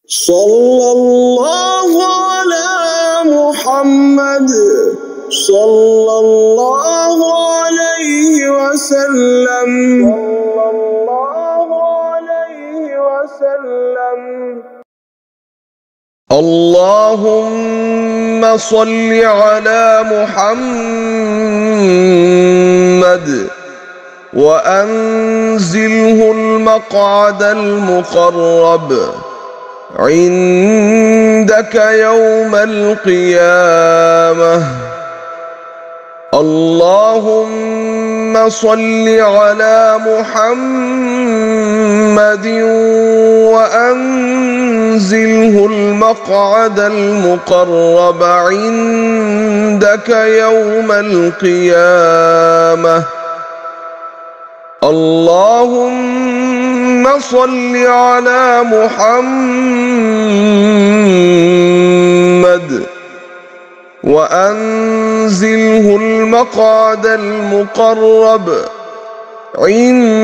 صلى الله على محمد صلى الله عليه وسلم. اللهم صل على محمد وأنزله المقعد المقرب عندك يوم القيامة. اللهم صل على محمد وأنزله المقعد المقرب عندك يوم القيامة. اللهم صل على محمد وأنزله المقعد المقرب عندك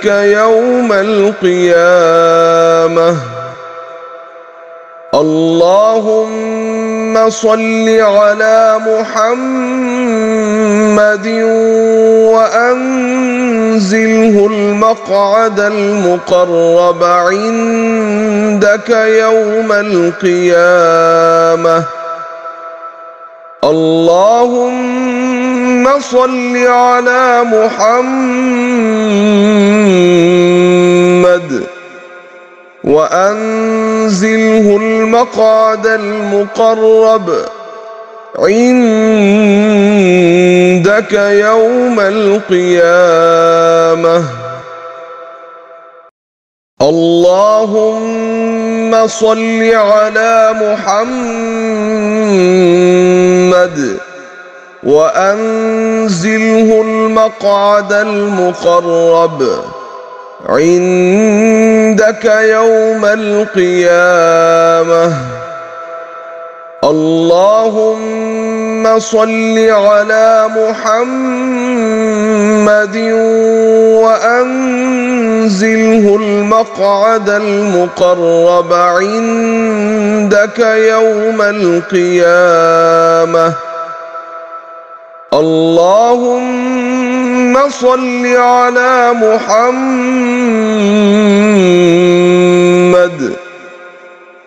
يوم القيامة. اللهم صل على محمد وأنزله المقعد المقرب عندك يوم القيامة. اللهم صل على محمد وأنزله المقعد المقرب عندك يوم القيامة. اللهم صل على محمد وأنزله المقعد المقرب عندك يوم القيامة. اللهم صل على محمد وأنزله المقعد المقرب عندك يوم القيامة. اللهم صل على محمد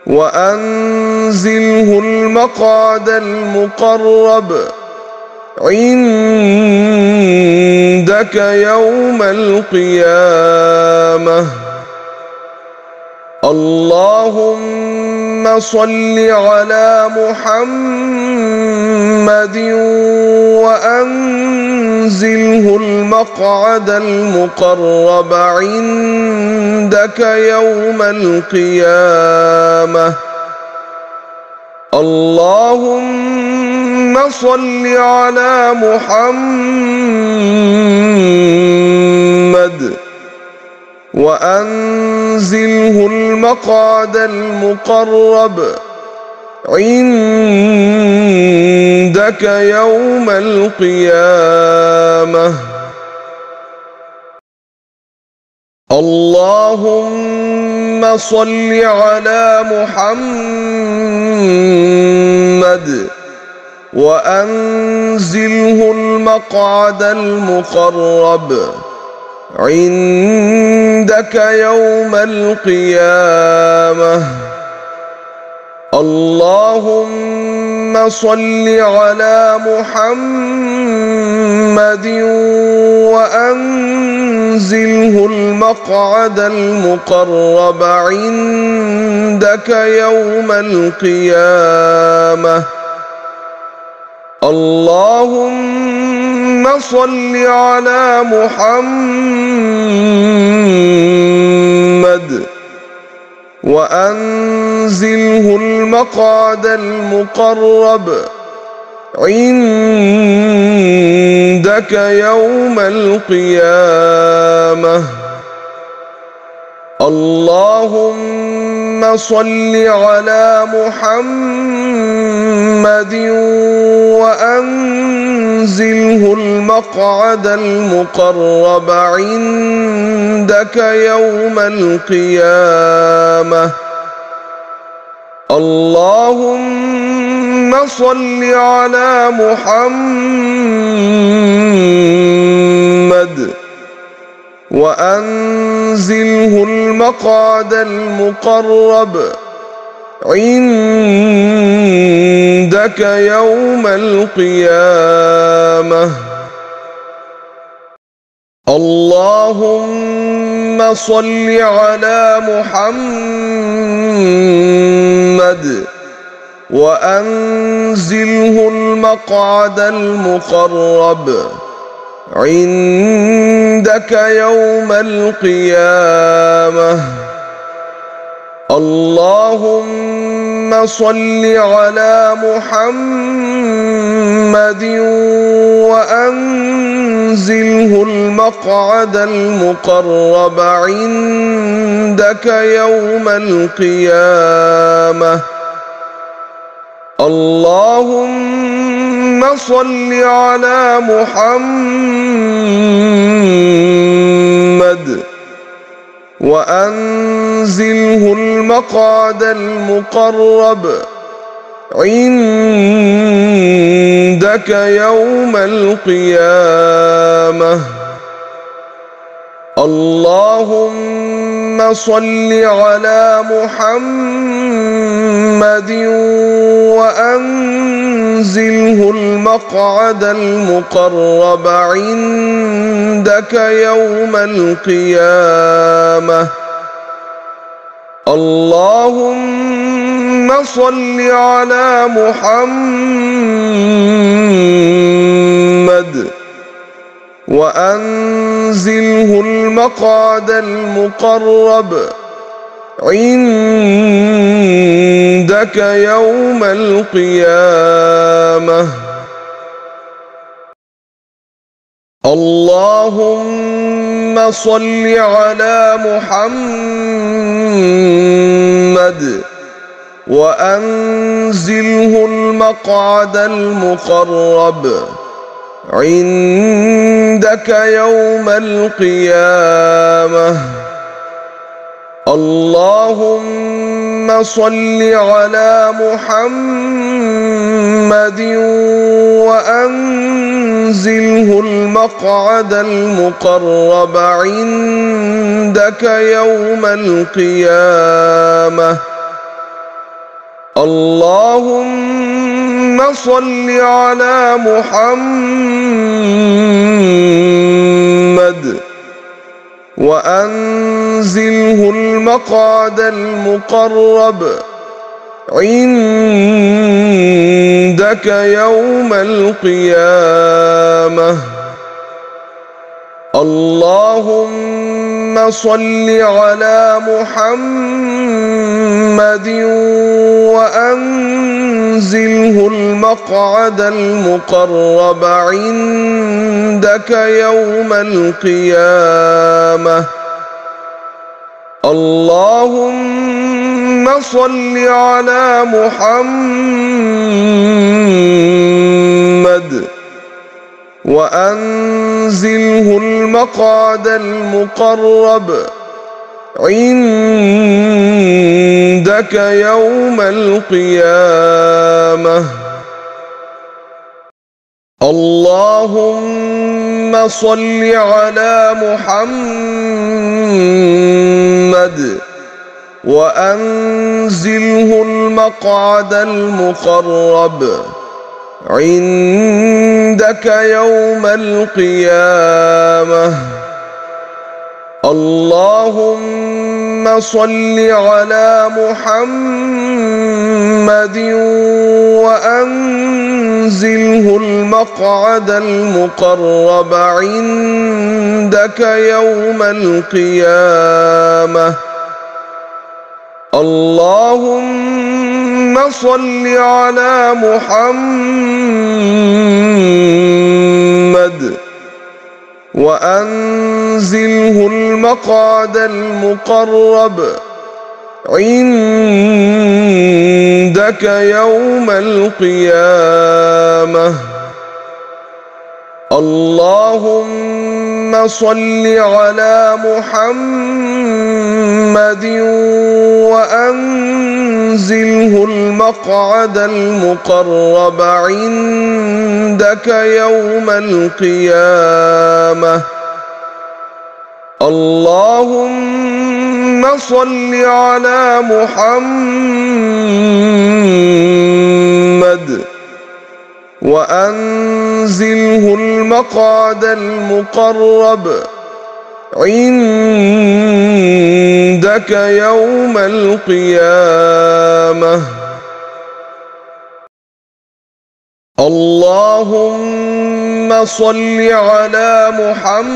وأنزله المقعد المقرب عندك يوم القيامة. اللهم صل على محمد وأنزله المقعد المقرب عندك يوم القيامة. اللهم صل على محمد وأنزله المقعد المقرب عندك يوم القيامة. اللهم صل على محمد وأنزله المقعد المقرب عندك يوم القيامة. اللهم صل على محمد وأنزله المقعد المقرب عندك يوم القيامة. اللهم صل على محمد وأنزله المقعد المقرب عندك يوم القيامة. اللهم صل على محمد وأنزله المقعد المقرب عندك يوم القيامة. القيامة. اللهم صل على محمد وأنزله المقعد المقرب عندك يوم القيامة. اللهم صل على محمد وأنزله المقعد المقرب عندك يوم القيامة. اللهم صل على محمد وأنزله المقعد المقرب عندك يوم القيامة. اللهم صل على محمد وأنزله المقعد المقرب عندك يوم القيامة. اللهم صل على محمد وأنزله المقعد المقرب عندك يوم القيامة. اللهم صل على محمد وأنزله المقعد المقرب عندك يوم القيامة. اللهم صل على محمد وأنزله المقعد المقرب عندك يوم القيامة. اللهم صل على محمد وأنزله المقعد المقرب عندك يوم القيامة. اللهم صل على محمد وأنزله المقعد المقرب عندك يوم القيامة. اللهم صل على محمد وأنزله المقعد المقرب عندك يوم القيامة. اللهم صل على محمد وأنزله المقعد المقرب عندك يوم القيامة. اللهم صل على محمد وأنزله المقعد المقرب عندك يوم القيامة. اللهم صل على محمد وأنزله المقعد المقرب عندك يوم القيامة. اللهم صل على محمد وأنزله المقعد المقرب عندك يوم القيامة. اللهم صل على محمد وأنزله المقعد المقرب عندك يوم القيامة. اللهم صل على محمد وأنزله المقعد المقرب عندك يوم القيامة. اللهم صل على محمد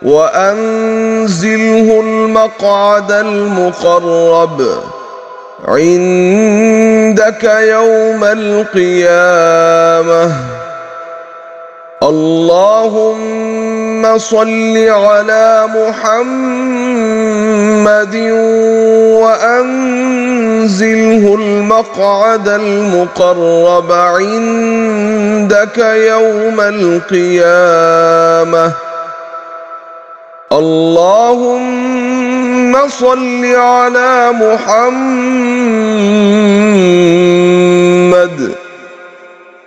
وأنزله المقعد المقرب عندك يوم القيامة. اللهم صل على محمد وأنزله المقعد المقرب عندك يوم القيامة. اللهم صل على محمد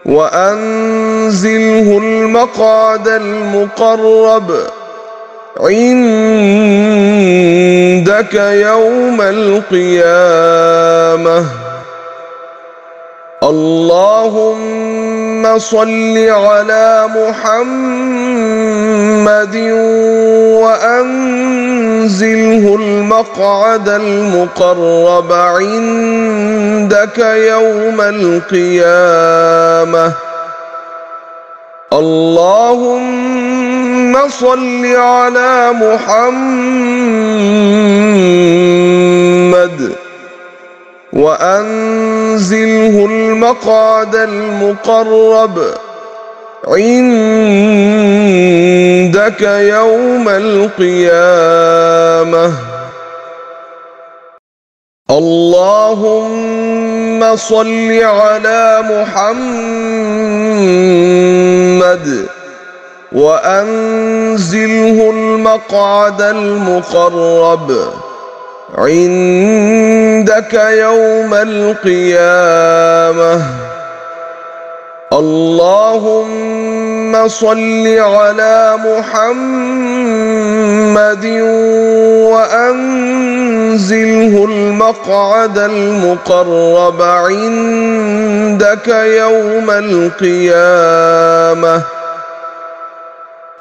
وأنزله المقعد المقرب عندك يوم القيامة. اللهم صل على محمد وأنزله المقعد المقرب عندك يوم القيامة. اللهم صل على محمد وأنزله المقعد المقرب عندك يوم القيامة. اللهم صل على محمد وأنزله المقعد المقرب عندك يوم القيامة. اللهم صل على محمد وأنزله المقعد المقرب عندك يوم القيامة.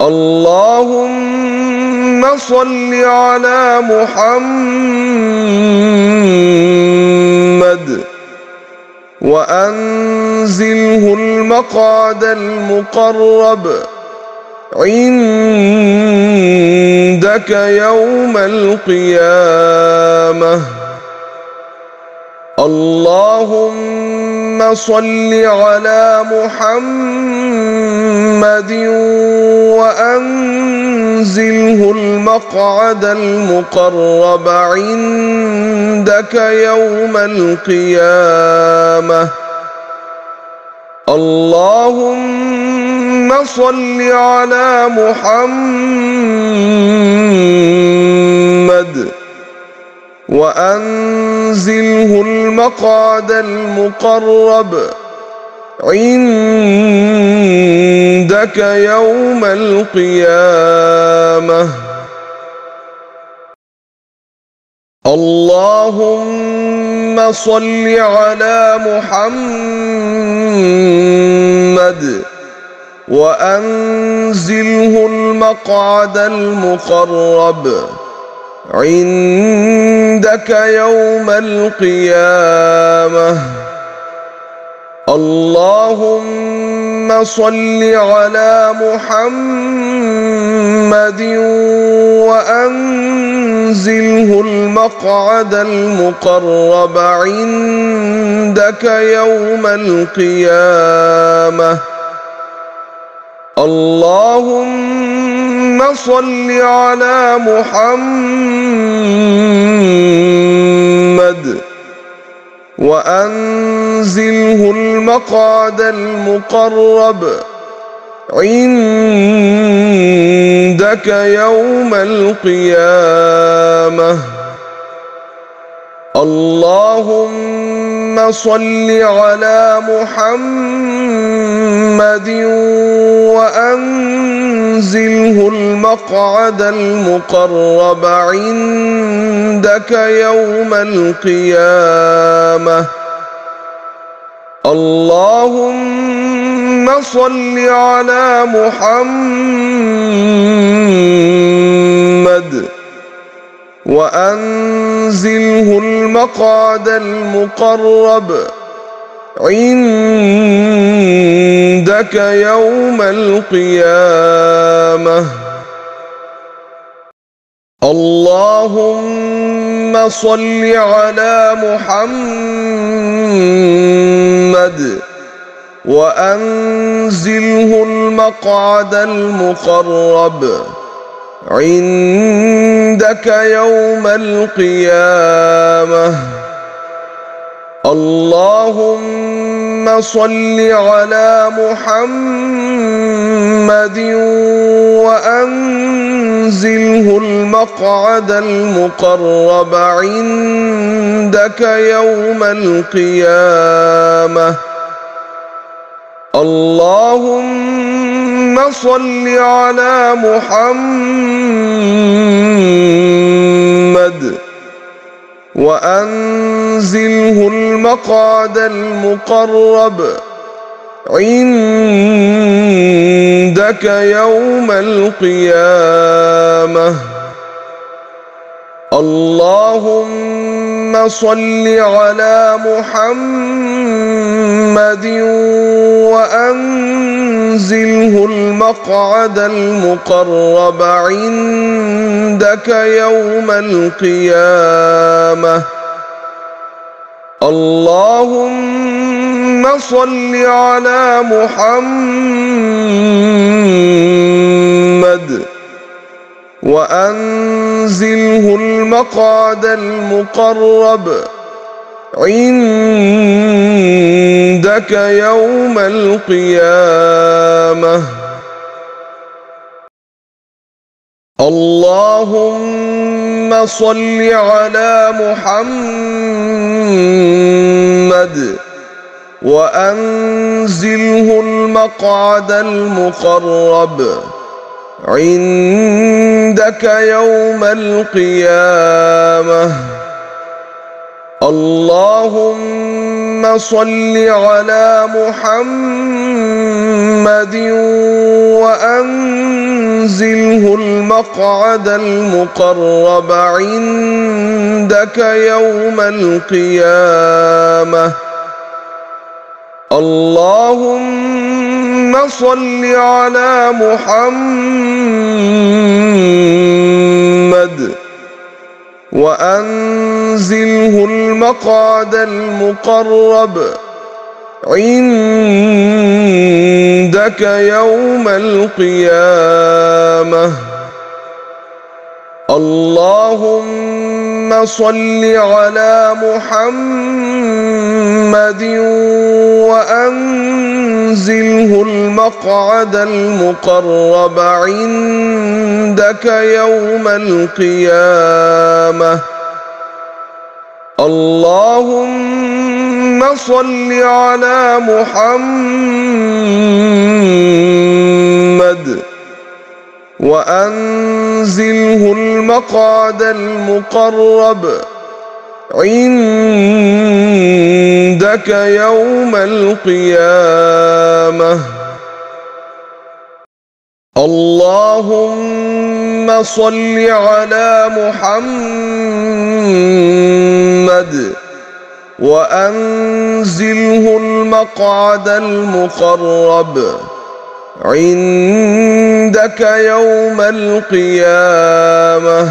اللهم صل على محمد وأنزله المقعد المقرب عندك يوم القيامة. اللهم صل على محمد وأنزله المقعد المقرب عندك يوم القيامة. اللهم صل على محمد وأنزله المقعد المقرب عندك يوم القيامة. اللهم صل على محمد وأنزله المقعد المقرب عندك يوم القيامة. اللهم صل على محمد وأنزله المقعد المقرب عندك يوم القيامة. اللهم صل على محمد وأنزله المقعد المقرب عندك يوم القيامة. اللهم صل على محمد وأنزله المقعد المقرب عندك يوم القيامة. اللهم صل على محمد وأنزله المقعد المقرب عندك يوم القيامة. اللهم صل على محمد وأنزله المقعد المقرب عندك يوم القيامة. اللهم صل على محمد وأنزله المقعد المقرب عندك يوم القيامة. اللهم صل على محمد وأنزله المقعد المقرب عندك يوم القيامة. اللهم صل على محمد وأنزله المقعد المقرب عندك يوم القيامة. اللهم صل على محمد وأنزله المقعد المقرب عندك يوم القيامة. اللهم صل على محمد وأنزله المقعد المقرب عندك يوم القيامة. اللهم صل على محمد وأنزله المقعد المقرب عندك يوم القيامة. اللهم صل على محمد وأنزله المقعد المقرب عندك يوم القيامة. اللهم صل على محمد وأنزله المقعد المقرب عندك يوم القيامة. اللهم صل على محمد وأنزله المقعد المقرب عندك يوم القيامة. اللهم صل على محمد وأنزله المقعد المقرب عندك يوم القيامة.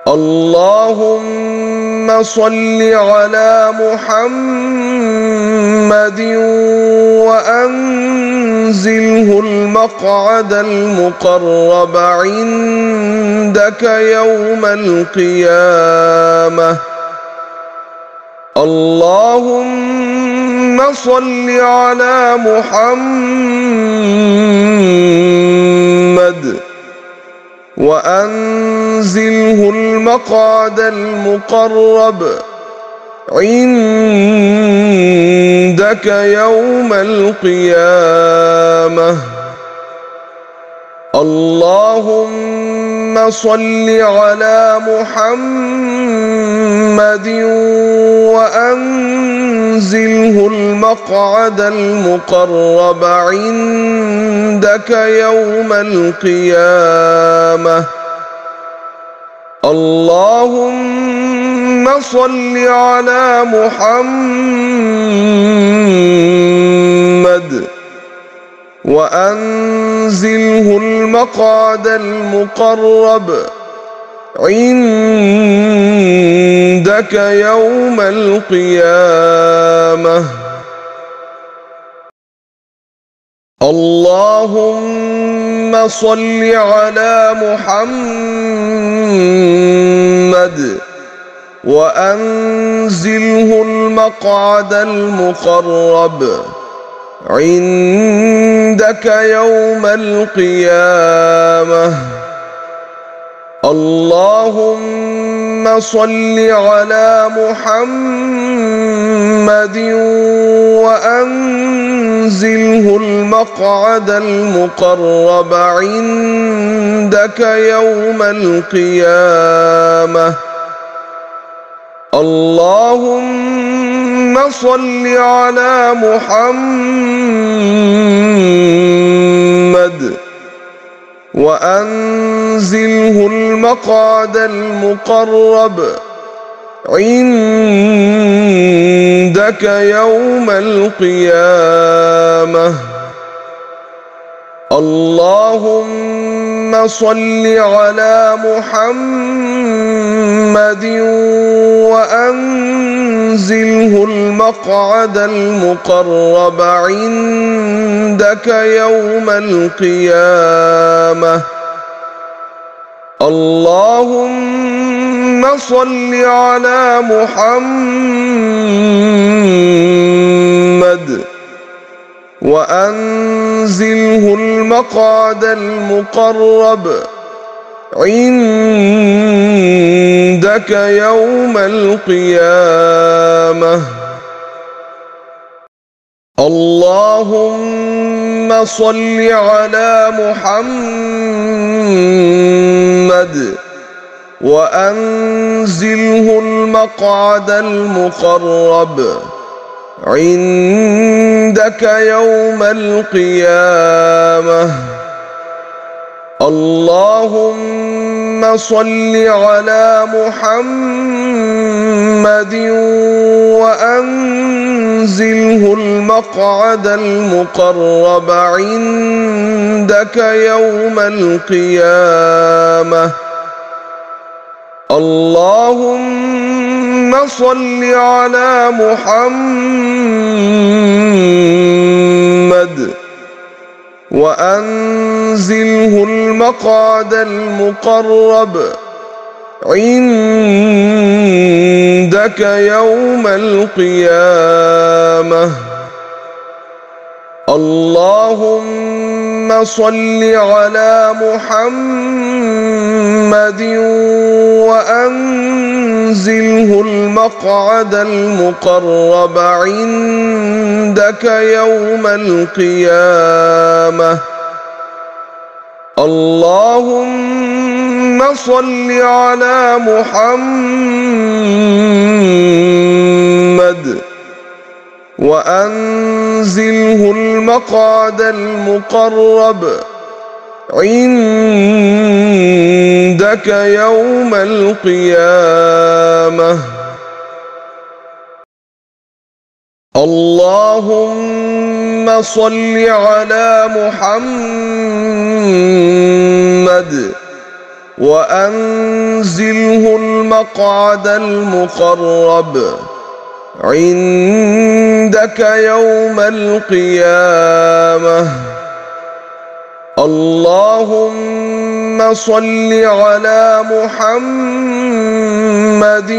اللهم صل على محمد وأنزله المقعد المقرب عندك يوم القيامة. اللهم صل على محمد وأنزله المقعد المقرب عندك يوم القيامة. اللهم صل على محمد وأنزله المقعد المقرب عندك يوم القيامة. اللهم صل على محمد وأنزله المقعد المقرب عندك يوم القيامة. اللهم صل على محمد وأنزله المقعد المقرب عندك يوم القيامة. اللهم صل على محمد وأنزله المقعد المقرب عندك يوم القيامة. اللهم صل على محمد وأنزله المقعد المقرب عندك يوم القيامة. اللهم صل على محمد وأنزله المقعد المقرب عندك يوم القيامة. اللهم صل على محمد وأنزله المقعد المقرب عندك يوم القيامة. اللهم صل على محمد وأنزله المقعد المقرب عندك يوم القيامة. اللهم صل على محمد وأنزله المقعد المقرب عندك يوم القيامة. اللهم صل على محمد وأنزله المقعد المقرب عندك يوم القيامة. اللهم صل على محمد وأنزله المقعد المقرب عندك يوم القيامة. اللهم صل على محمد وأنزله المقعد المقرب عندك يوم القيامة. اللهم صل على محمد وأنزله المقعد المقرب عندك يوم القيامة. اللهم صل على محمد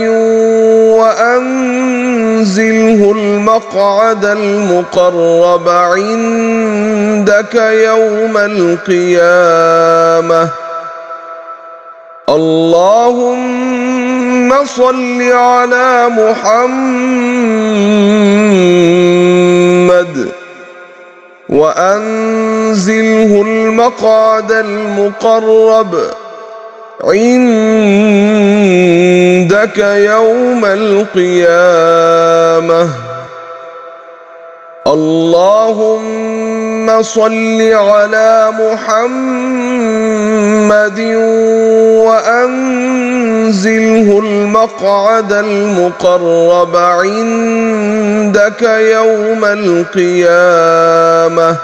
وأنزله المقعد المقرب عندك يوم القيامة. اللهم صل على محمد وأنزله المقعد المقرب عندك يوم القيامة. اللهم صل على محمد وأنزله المقعد المقرب عندك يوم القيامة.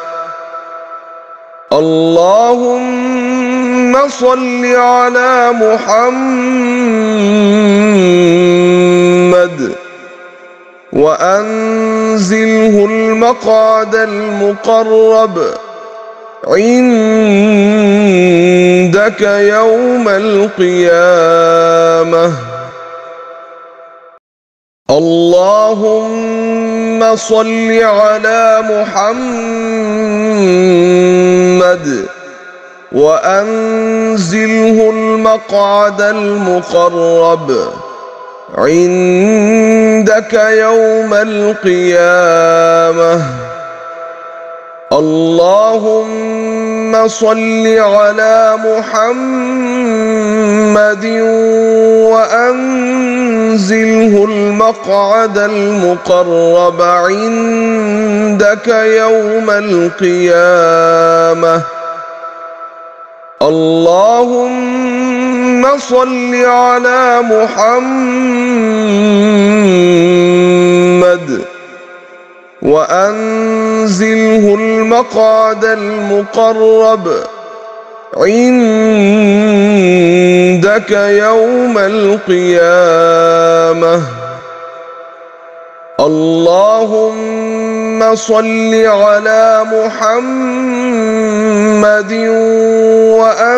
اللهم صل على محمد وأنزله المقعد المقرب عندك يوم القيامة. اللهم صل على محمد وأنزله المقعد المقرب عندك يوم القيامة. اللهم صل على محمد وأنزله المقعد المقرب عندك يوم القيامة. اللهم صل على محمد وأنزله المقعد المقرب عندك يوم القيامة. اللهم صل على محمد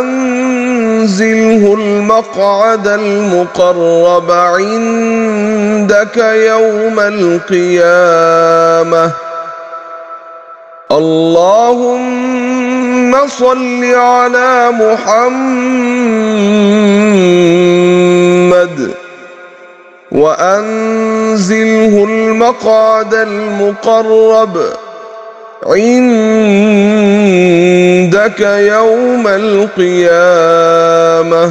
وأنزله المقعد المقرب عندك يوم القيامة. اللهم صل على محمد وأنزله المقعد المقرب عندك يوم القيامة.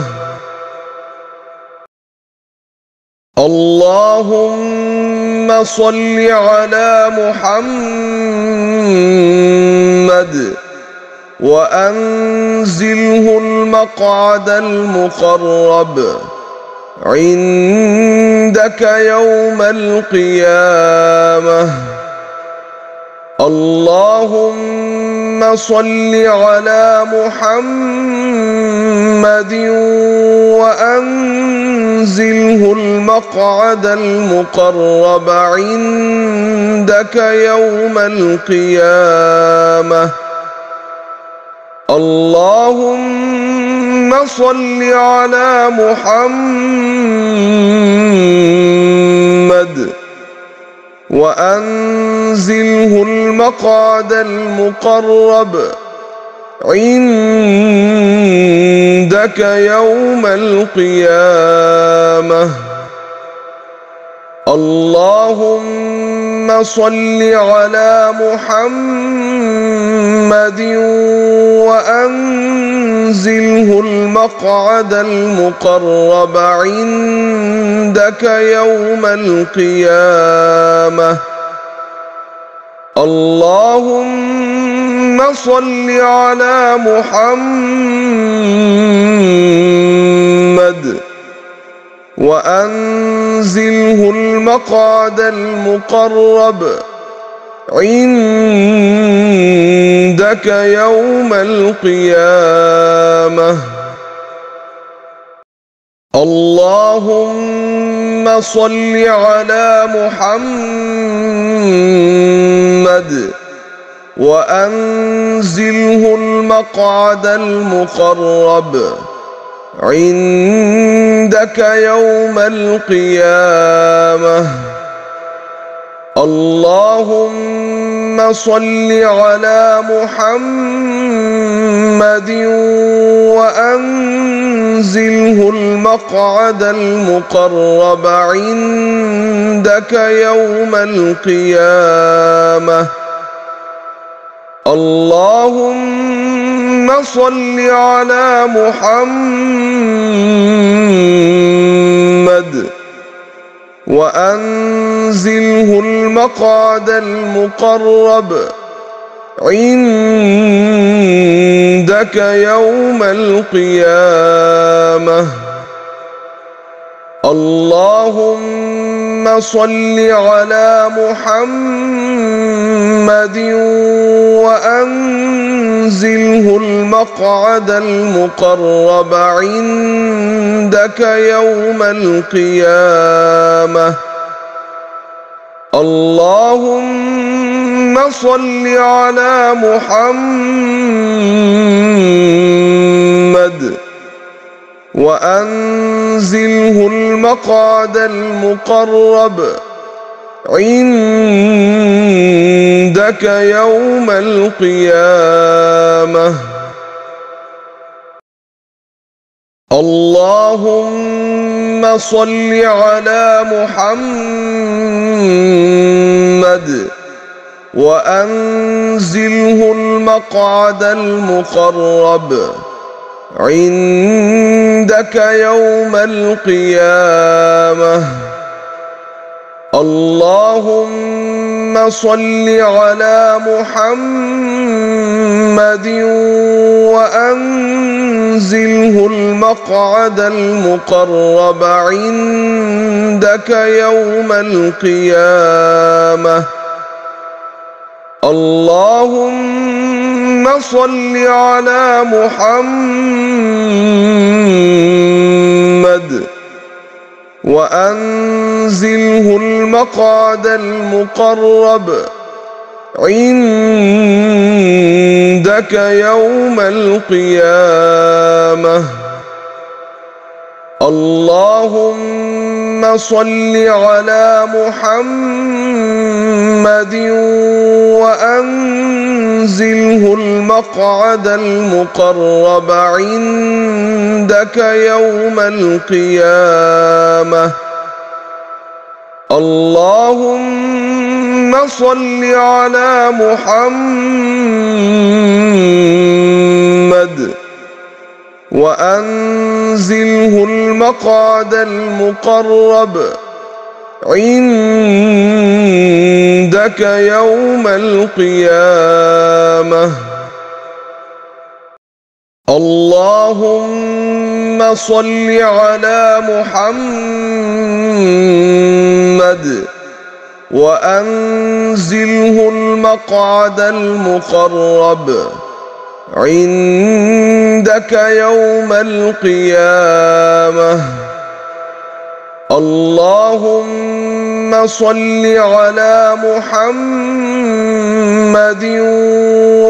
اللهم صل على محمد وأنزله المقعد المقرب عندك يوم القيامة. اللهم صل على محمد وأنزله المقعد المقرب عندك يوم القيامة. اللهم صل على محمد وأنزله المقعد المقرب عندك يوم القيامة. اللهم صل على محمد وأنزله المقعد المقرب عندك يوم القيامة. اللهم صل على محمد وأنزله المقعد المقرب عندك يوم القيامة. اللهم صل على محمد وأنزله المقعد المقرب عندك يوم القيامة. اللهم صل على محمد وأنزله المقعد المقرب عندك يوم القيامة. اللهم صل على محمد وأنزله المقعد المقرب عندك يوم القيامة. اللهم صل على محمد وأنزله المقعد المقرب عندك يوم القيامة. اللهم صل على محمد وأنزله المقعد المقرب عندك يوم القيامة. اللهم صل على محمد وأنزله المقعد المقرب عندك يوم القيامة. اللهم صل على محمد وأنزله المقعد المقرب عندك يوم القيامة. اللهم صل على محمد وأنزله المقعد المقرب عندك يوم القيامة. اللهم صل على محمد وأنزله المقعد المقرب عندك يوم القيامة. اللهم صل على محمد وأنزله المقعد المقرب عندك يوم القيامة. اللهم صل على محمد وأنزله المقعد المقرب عندك يوم القيامة. اللهم صل على محمد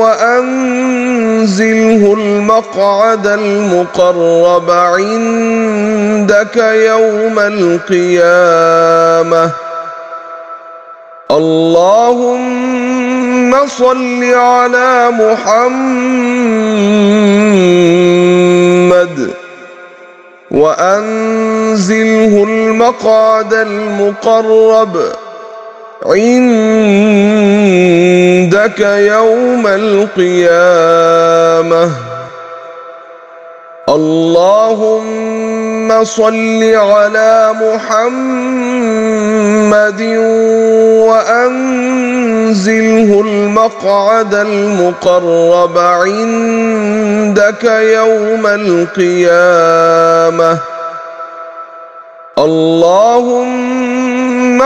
وأنزله المقعد المقرب عندك يوم القيامة. اللهم صل على محمد وأنزله المقعد المقرب عندك يوم القيامة. اللهم صل على محمد وأنزله المقعد المقرب عندك يوم القيامة. اللهم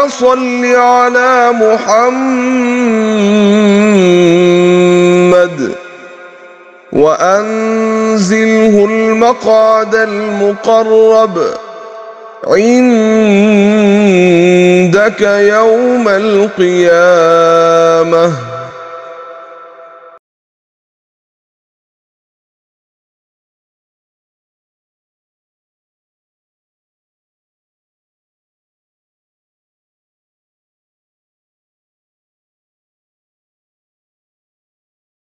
صل على محمد وأنزله المقعد المقرب عندك يوم القيامة.